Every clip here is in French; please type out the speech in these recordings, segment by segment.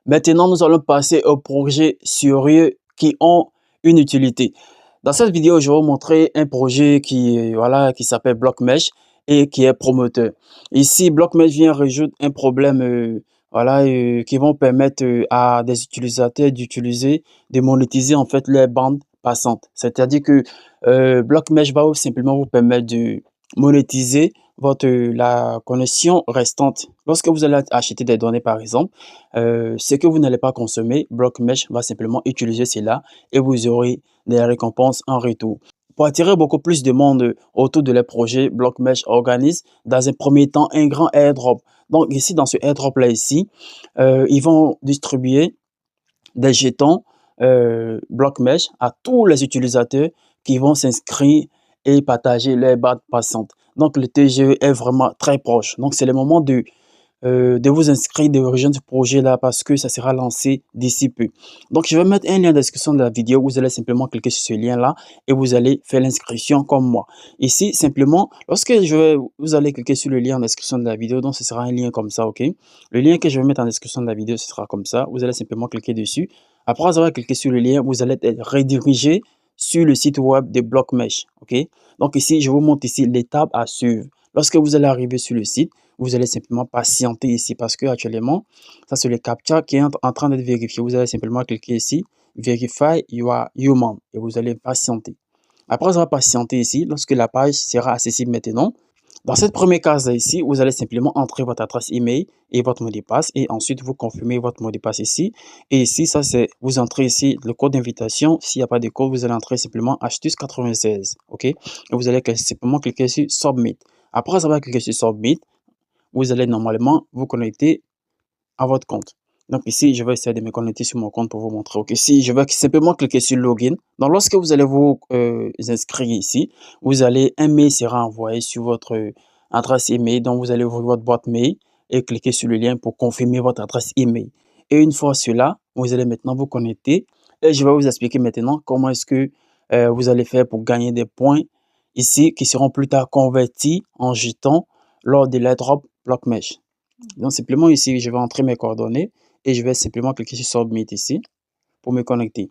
Maintenant, nous allons passer aux projets sérieux qui ont une utilité. Dans cette vidéo, je vais vous montrer un projet qui s'appelle BlockMesh et qui est prometteur. Ici, BlockMesh vient résoudre un problème qui vont permettre à des utilisateurs de monétiser en fait les bandes passantes. C'est-à-dire que BlockMesh va simplement vous permettre de monétiser la connexion restante. Lorsque vous allez acheter des données, par exemple, ce que vous n'allez pas consommer, BlockMesh va simplement utiliser cela et vous aurez des récompenses en retour. Pour attirer beaucoup plus de monde autour de les projets, BlockMesh organise dans un premier temps un grand airdrop. Donc ici, dans ce airdrop-là ici, ils vont distribuer des jetons BlockMesh à tous les utilisateurs qui vont s'inscrire et partager les bandes passantes. Donc le TGE est vraiment très proche. Donc c'est le moment de vous inscrire, de rejoindre ce projet-là parce que ça sera lancé d'ici peu. Donc, je vais mettre un lien en description de la vidéo. Vous allez simplement cliquer sur ce lien-là et vous allez faire l'inscription comme moi. Ici, simplement, vous allez cliquer sur le lien en description de la vidéo. Donc, ce sera un lien comme ça, OK? Le lien que je vais mettre en description de la vidéo, ce sera comme ça. Vous allez simplement cliquer dessus. Après avoir cliqué sur le lien, vous allez être redirigé sur le site web de BlockMesh, OK? Donc, ici, je vous montre ici l'étape à suivre. Lorsque vous allez arriver sur le site, vous allez simplement patienter ici parce que actuellement, ça c'est le CAPTCHA qui est en train d'être vérifié. Vous allez simplement cliquer ici, Verify your human et vous allez patienter. Après avoir patienté ici, lorsque la page sera accessible maintenant, dans cette première case ici, vous allez simplement entrer votre adresse email et votre mot de passe et ensuite vous confirmez votre mot de passe ici. Et ici, ça c'est, vous entrez ici le code d'invitation. S'il n'y a pas de code, vous allez entrer simplement Astuce96, OK? Et vous allez simplement cliquer sur Submit. Après avoir cliqué sur Submit, vous allez normalement vous connecter à votre compte. Donc ici, je vais essayer de me connecter sur mon compte pour vous montrer. OK, ici, je vais simplement cliquer sur Login. Donc lorsque vous allez vous inscrire ici, un mail sera envoyé sur votre adresse email. Donc vous allez ouvrir votre boîte mail et cliquer sur le lien pour confirmer votre adresse email. Et une fois cela, vous allez maintenant vous connecter. Et je vais vous expliquer maintenant comment est-ce que vous allez faire pour gagner des points ici qui seront plus tard convertis en jetons lors de l'airdrop BlockMesh. Donc simplement ici, je vais entrer mes coordonnées et je vais simplement cliquer sur Submit ici pour me connecter.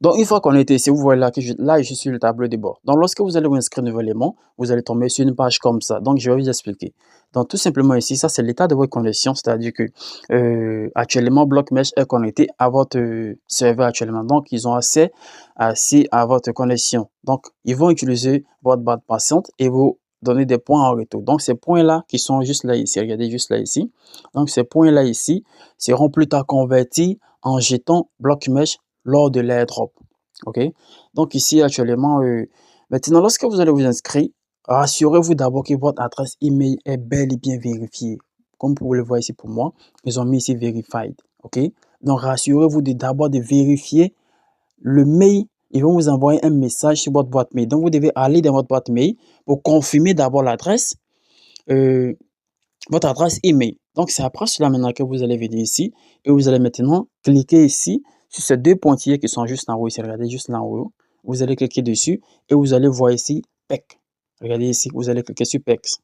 Donc une fois connecté ici, vous voyez là que je suis sur le tableau de bord. Donc lorsque vous allez vous inscrire nouvellement, vous allez tomber sur une page comme ça. Donc je vais vous expliquer. Donc tout simplement ici, ça c'est l'état de votre connexion, c'est-à-dire que actuellement BlockMesh est connecté à votre serveur actuellement. Donc ils ont accès à votre connexion. Donc ils vont utiliser votre bande passante et vous donner des points en retour. Donc ces points-là qui sont juste là ici, regardez juste là ici. Donc ces points-là ici seront plus tard convertis en jetons BlockMesh lors de l'airdrop. OK? Donc ici actuellement, maintenant lorsque vous allez vous inscrire, rassurez-vous d'abord que votre adresse email est bel et bien vérifiée. Comme vous pouvez le voir ici pour moi, ils ont mis ici Verified. OK? Donc rassurez-vous d'abord de vérifier le mail. Ils vont vous envoyer un message sur votre boîte mail. Donc vous devez aller dans votre boîte mail pour confirmer d'abord l'adresse, votre adresse email. Donc c'est après cela maintenant que vous allez venir ici et vous allez maintenant cliquer ici sur ces deux pointillés qui sont juste en haut ici. Regardez juste là en haut. Vous allez cliquer dessus et vous allez voir ici PEC. Regardez ici, vous allez cliquer sur PEX.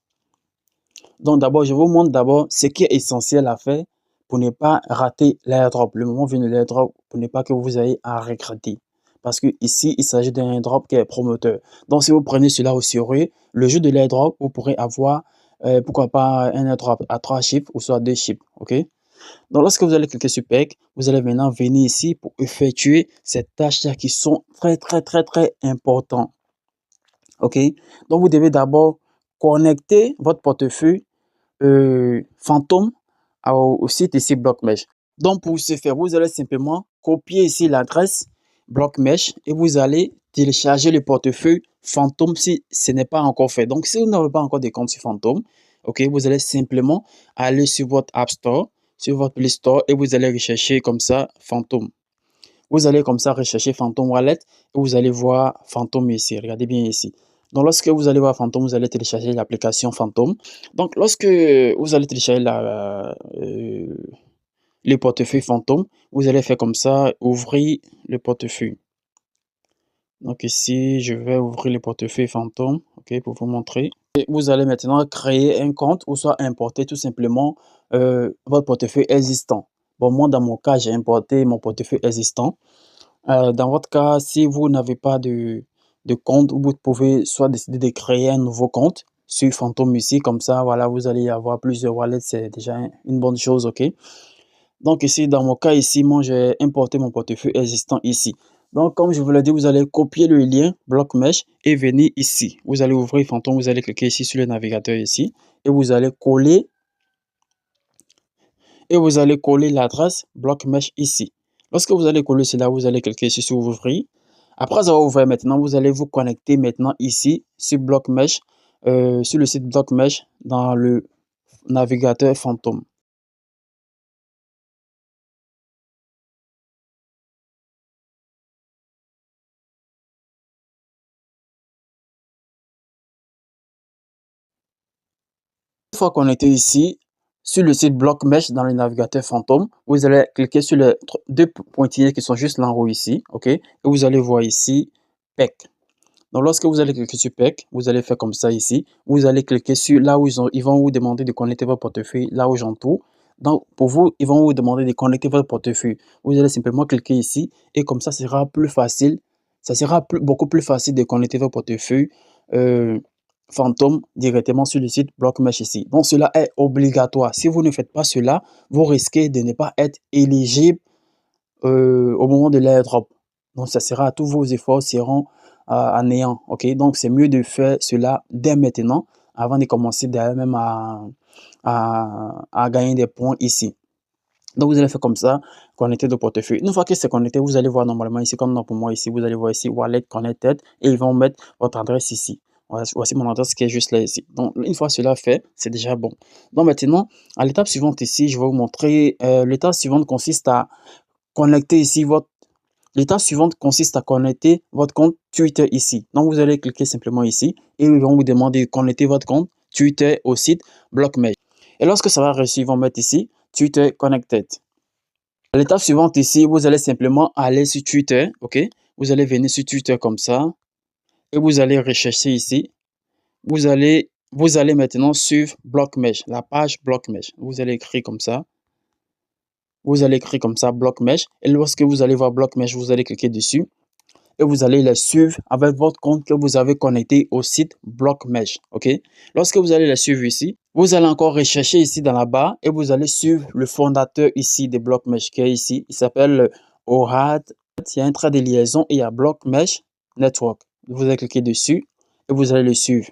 Donc d'abord, je vous montre d'abord ce qui est essentiel à faire pour ne pas rater l'airdrop. Le moment venu de l'airdrop, pour ne pas que vous ayez à regretter. Parce que ici, il s'agit d'un airdrop qui est promoteur. Donc si vous prenez cela au sérieux, le jour de l'airdrop, vous pourrez avoir pourquoi pas un airdrop à 3 chiffres ou soit 2 chiffres. OK? Donc lorsque vous allez cliquer sur PEC, vous allez maintenant venir ici pour effectuer ces tâches-là qui sont très importantes. OK? Donc vous devez d'abord connecter votre portefeuille Phantom au site ici BlockMesh. Donc pour ce faire, vous allez simplement copier ici l'adresse BlockMesh et vous allez télécharger le portefeuille Phantom si ce n'est pas encore fait. Donc si vous n'avez pas encore de compte sur Phantom, ok, vous allez simplement aller sur votre App Store, sur votre Play Store et vous allez rechercher comme ça Phantom. Vous allez comme ça rechercher Phantom Wallet et vous allez voir Phantom ici. Regardez bien ici. Donc, lorsque vous allez voir Phantom, vous allez télécharger l'application Phantom. Donc, lorsque vous allez télécharger le portefeuille Phantom, vous allez faire comme ça, ouvrir le portefeuille. Donc, ici, je vais ouvrir le portefeuille Phantom. OK. ok, pour vous montrer. Et vous allez maintenant créer un compte ou soit importer tout simplement votre portefeuille existant. Bon, moi, dans mon cas, j'ai importé mon portefeuille existant. Dans votre cas, si vous n'avez pas de compte, vous pouvez soit décider de créer un nouveau compte sur Phantom ici, comme ça, voilà, vous allez avoir plusieurs wallets, c'est déjà une bonne chose, ok? Donc ici, dans mon cas ici, moi, j'ai importé mon portefeuille existant ici. Donc, comme je vous l'ai dit, vous allez copier le lien BlockMesh et venir ici. Vous allez ouvrir Phantom, vous allez cliquer ici sur le navigateur ici et vous allez coller l'adresse BlockMesh ici. Lorsque vous allez coller cela, vous allez cliquer ici sur ouvrir. Après avoir ouvert maintenant, vous allez vous connecter maintenant ici sur BlockMesh, sur le site BlockMesh dans le navigateur Phantom. Une fois connecté ici, sur le site BlockMesh dans le navigateur Phantom, vous allez cliquer sur les deux pointillés qui sont juste là en haut ici, ok? Et vous allez voir ici PEC. Donc, lorsque vous allez cliquer sur PEC, vous allez faire comme ça ici. Vous allez cliquer sur là où ils vont vous demander de connecter votre portefeuille, là où j'entoure. Donc, pour vous, ils vont vous demander de connecter votre portefeuille. Vous allez simplement cliquer ici et comme ça sera plus facile. Ça sera beaucoup plus facile de connecter votre portefeuille Phantom directement sur le site BlockMesh ici. Donc, cela est obligatoire. Si vous ne faites pas cela, vous risquez de ne pas être éligible au moment de l'airdrop. Donc, ça sera, tous vos efforts seront à néant. Ok, donc c'est mieux de faire cela dès maintenant avant de commencer d'ailleurs même à gagner des points ici. Donc, vous allez faire comme ça, connecter le portefeuille. Une fois que c'est connecté, vous allez voir normalement ici, comme pour moi ici, vous allez voir ici Wallet Connected et ils vont mettre votre adresse ici. Voici mon adresse qui est juste là ici. Donc, une fois cela fait, c'est déjà bon. Donc, maintenant, à l'étape suivante ici, je vais vous montrer. L'étape suivante consiste à connecter ici l'étape suivante consiste à connecter votre compte Twitter ici. Donc, vous allez cliquer simplement ici et ils vont vous demander de connecter votre compte Twitter au site BlockMesh. Et lorsque ça va réussir, ils vont mettre ici Twitter Connected. À l'étape suivante ici, vous allez simplement aller sur Twitter, ok? Vous allez venir sur Twitter comme ça et vous allez rechercher ici. Vous allez maintenant suivre BlockMesh, la page BlockMesh. Vous allez écrire comme ça. Vous allez écrire comme ça BlockMesh et lorsque vous allez voir BlockMesh, vous allez cliquer dessus et vous allez les suivre avec votre compte que vous avez connecté au site BlockMesh, ok? Lorsque vous allez les suivre ici, vous allez encore rechercher ici dans la barre et vous allez suivre le fondateur ici de BlockMesh qui est ici. Il s'appelle Ohad. Il y a un trait de liaison et il y a BlockMesh Network. Vous allez cliquer dessus et vous allez le suivre.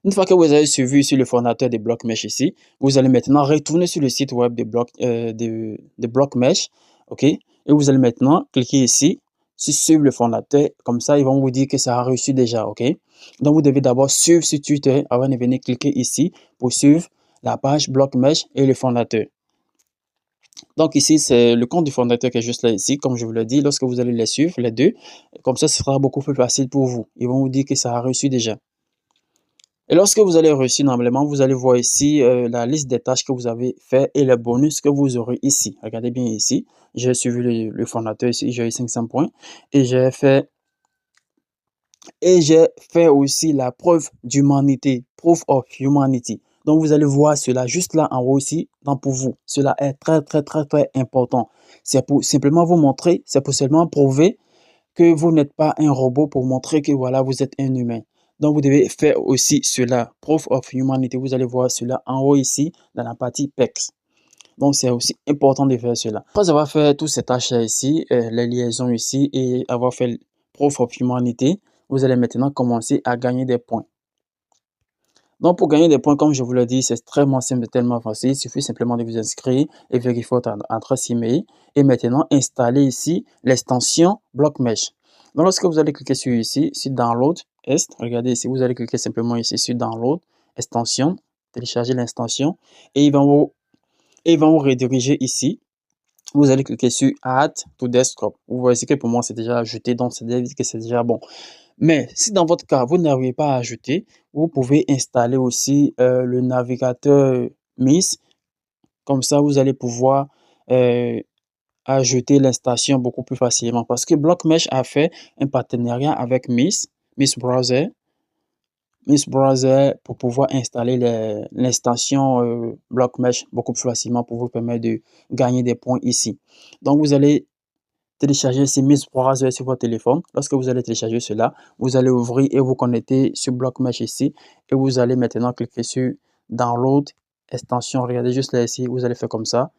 Une fois que vous avez suivi ici le fondateur de BlockMesh ici, vous allez maintenant retourner sur le site web de BlockMesh, ok? Et vous allez maintenant cliquer ici sur suivre le fondateur. Comme ça, ils vont vous dire que ça a reçu déjà, ok? Donc, vous devez d'abord suivre sur Twitter avant de venir cliquer ici pour suivre la page BlockMesh et le fondateur. Donc ici, c'est le compte du fondateur qui est juste là ici. Comme je vous l'ai dit, lorsque vous allez les suivre, les deux, comme ça, ce sera beaucoup plus facile pour vous. Ils vont vous dire que ça a reçu déjà. Et lorsque vous allez réussir normalement, vous allez voir ici la liste des tâches que vous avez fait et les bonus que vous aurez ici. Regardez bien ici. J'ai suivi le fondateur ici, j'ai eu 500 points et j'ai fait aussi la preuve d'humanité, proof of humanity. Donc vous allez voir cela juste là en haut ici, donc pour vous. Cela est très très très très important. C'est pour simplement vous montrer, c'est pour seulement prouver que vous n'êtes pas un robot, pour montrer que voilà, vous êtes un humain. Donc, vous devez faire aussi cela, Proof of Humanity. Vous allez voir cela en haut ici, dans la partie PEX. Donc, c'est aussi important de faire cela. Après avoir fait toutes ces tâches ici, les liaisons ici et avoir fait Proof of Humanity, vous allez maintenant commencer à gagner des points. Donc, pour gagner des points, comme je vous l'ai dit, c'est extrêmement simple, tellement facile. Il suffit simplement de vous inscrire et vérifier votre adresse email. Et maintenant, installer ici l'extension BlockMesh. Donc, lorsque vous allez cliquer sur ici, sur Download, regardez ici, vous allez cliquer simplement ici sur Download, extension, télécharger l'extension et ils vont vous rediriger ici. Vous allez cliquer sur Add to Desktop. Vous voyez que pour moi, c'est déjà ajouté, donc c'est que c'est déjà bon. Mais si dans votre cas, vous n'arrivez pas à ajouter, vous pouvez installer aussi le navigateur MIS. Comme ça, vous allez pouvoir ajouter l'installation beaucoup plus facilement. Parce que BlockMesh a fait un partenariat avec MIS Browser. Miss Browser pour pouvoir installer l'extension Blockmesh beaucoup plus facilement pour vous permettre de gagner des points ici. Donc, vous allez télécharger ces Miss Browser sur votre téléphone. Lorsque vous allez télécharger cela, vous allez ouvrir et vous connecter sur Blockmesh ici et vous allez maintenant cliquer sur Download extension. Regardez juste là ici, vous allez faire comme ça.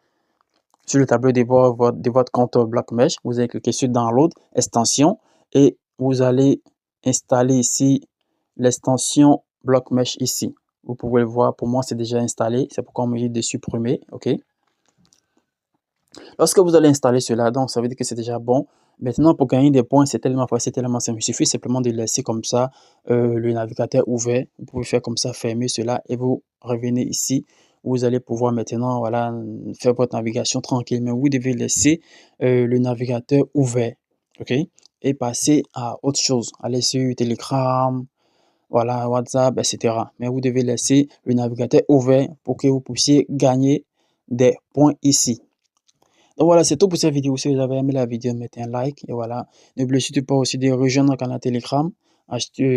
Sur le tableau de votre compte Blockmesh, vous allez cliquer sur Download extension et vous allez installer ici l'extension Blockmesh ici. Vous pouvez le voir, pour moi c'est déjà installé, c'est pourquoi on me dit de supprimer, ok. Lorsque vous allez installer cela, donc ça veut dire que c'est déjà bon. Maintenant, pour gagner des points, c'est tellement facile, tellement simple. Il suffit simplement de laisser comme ça le navigateur ouvert. Vous pouvez faire comme ça, fermer cela et vous revenez ici. Vous allez pouvoir maintenant voilà, faire votre navigation tranquille, mais vous devez laisser le navigateur ouvert, ok, et passer à autre chose. Aller sur Telegram, voilà, WhatsApp, etc. Mais vous devez laisser le navigateur ouvert pour que vous puissiez gagner des points ici. Donc voilà, c'est tout pour cette vidéo. Si vous avez aimé la vidéo, mettez un like. Et voilà, n'oubliez surtout pas aussi de rejoindre le canal Telegram,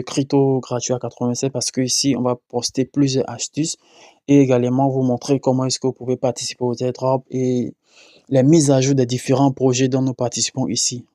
crypto gratuit à 87 parce que ici, on va poster plusieurs astuces et également vous montrer comment est-ce que vous pouvez participer aux airdrops et les mises à jour des différents projets dont nous participons ici.